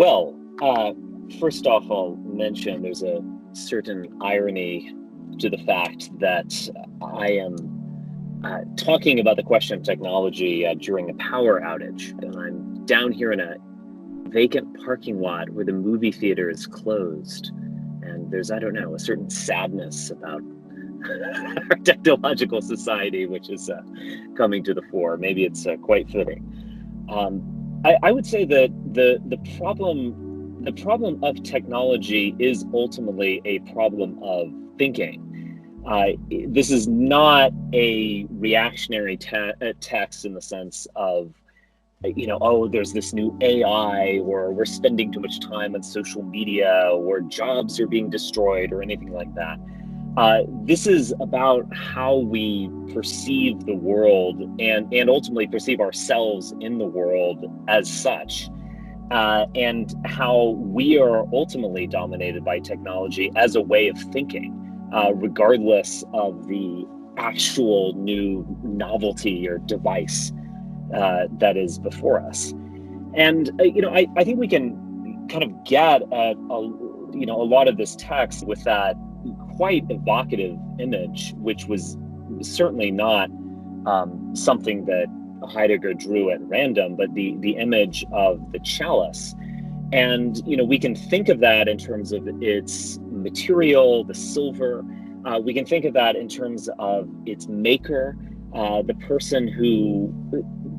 Well, first off, I'll mention there's a certain irony to the fact that I am talking about the question of technology during a power outage. And I'm down here in a vacant parking lot where the movie theater is closed. And there's, I don't know, a certain sadness about our technological society, which is coming to the fore. Maybe it's quite fitting. I would say that the problem of technology is ultimately a problem of thinking. This is not a reactionary text in the sense of, oh, there's this new AI, or we're spending too much time on social media, or jobs are being destroyed, or anything like that. This is about how we perceive the world and ultimately perceive ourselves in the world as such, and how we are ultimately dominated by technology as a way of thinking, regardless of the actual new novelty or device that is before us. And I think we can kind of get at a lot of this text with that quite evocative image, which was certainly not something that Heidegger drew at random, but the image of the chalice. And we can think of that in terms of its material, the silver. We can think of that in terms of its maker, the person who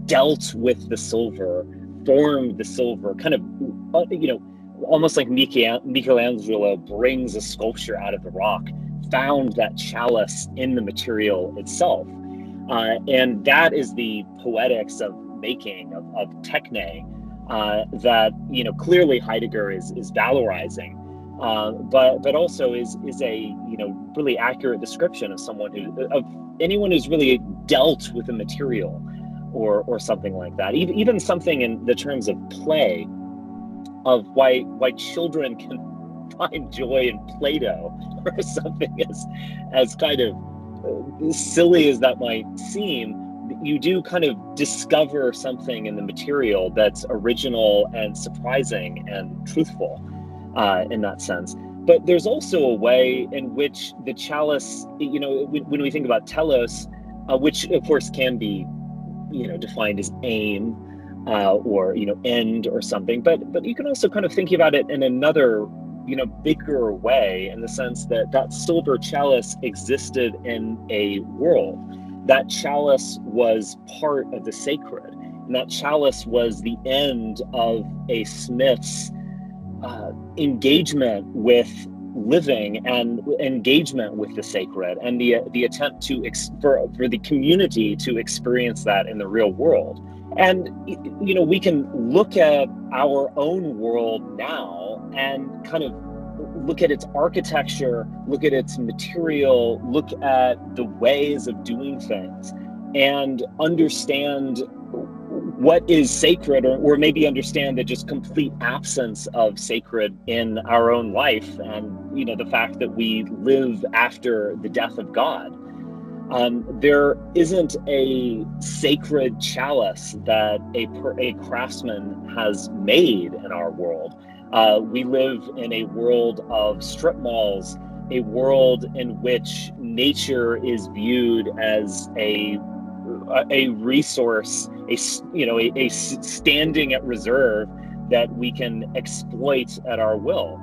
dealt with the silver, formed the silver, kind of almost like Michelangelo brings a sculpture out of the rock, found that chalice in the material itself. And that is the poetics of making, of techne, that clearly Heidegger is valorizing, but also is a really accurate description of anyone who's really dealt with a material or something like that. Even something in the terms of play, of why children can find joy in Play-Doh, or something as kind of silly as that might seem. You do kind of discover something in the material that's original and surprising and truthful in that sense. But there's also a way in which the chalice, when we think about telos, which of course can be defined as aim, or end or something, but you can also kind of think about it in another bigger way, in the sense that silver chalice existed in a world. That chalice was part of the sacred, and that chalice was the end of a smith's engagement with living and engagement with the sacred, and the attempt for the community to experience that in the real world. And we can look at our own world now and kind of look at its architecture, look at its material, look at the ways of doing things, and understand what is sacred, or maybe understand the just complete absence of sacred in our own life, and the fact that we live after the death of God. There isn't a sacred chalice that a craftsman has made in our world. We live in a world of strip malls, a world in which nature is viewed as a resource, a standing at reserve that we can exploit at our will.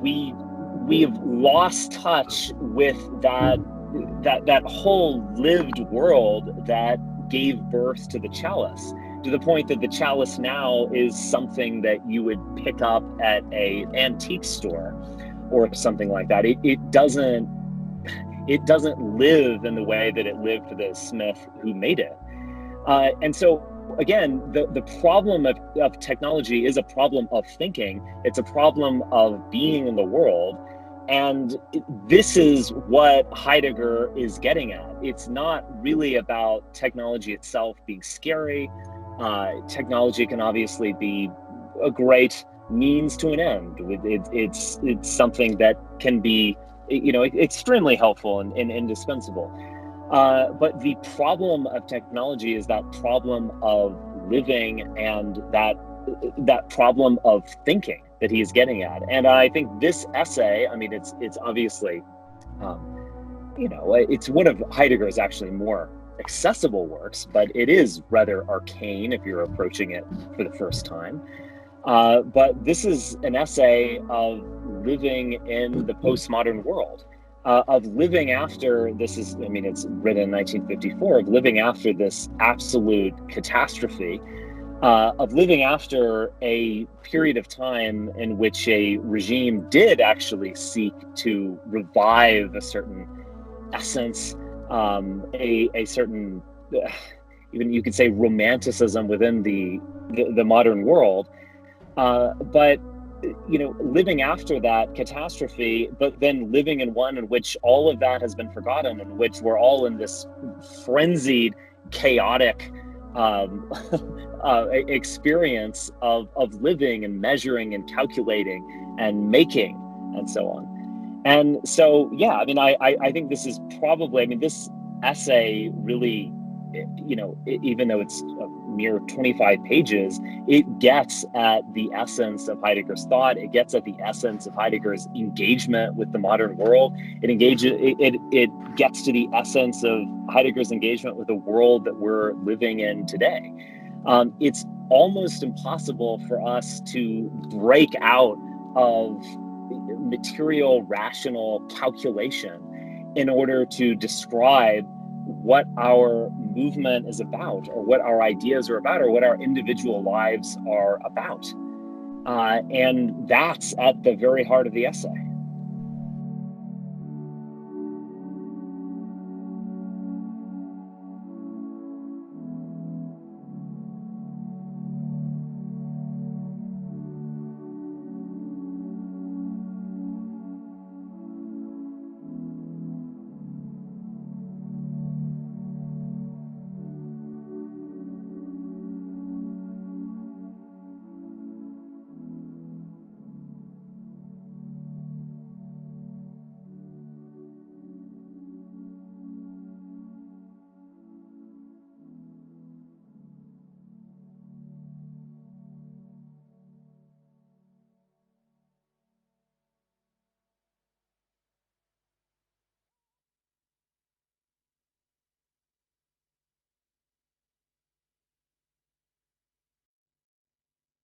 We have lost touch with that whole lived world that gave birth to the chalice, to the point that the chalice now is something that you would pick up at an antique store or something like that. It doesn't live in the way that it lived for the smith who made it. And so again, the problem of technology is a problem of thinking. It's a problem of being in the world. And this is what Heidegger is getting at. It's not really about technology itself being scary. Technology can obviously be a great means to an end. It's something that can be, extremely helpful and indispensable. But the problem of technology is that problem of living and that that problem of thinking that he is getting at. And I think this essay, I mean, it's obviously, it's one of Heidegger's actually more accessible works, but it is rather arcane if you're approaching it for the first time. But this is an essay of living in the postmodern world, of living after this is, I mean, it's written in 1954, of living after this absolute catastrophe, of living after a period of time in which a regime did actually seek to revive a certain essence, a certain, even you could say, romanticism within the modern world. But living after that catastrophe, but then living in one in which all of that has been forgotten, in which we're all in this frenzied, chaotic experience of living and measuring and calculating and making and so on. And so, yeah, I mean, I think this is probably, I mean, this essay really, even though it's a mere 25 pages, it gets at the essence of Heidegger's thought. It gets at the essence of Heidegger's engagement with the modern world. It gets to the essence of Heidegger's engagement with the world that we're living in today. It's almost impossible for us to break out of material, rational calculation in order to describe what our movement is about, or what our ideas are about, or what our individual lives are about. And that's at the very heart of the essay.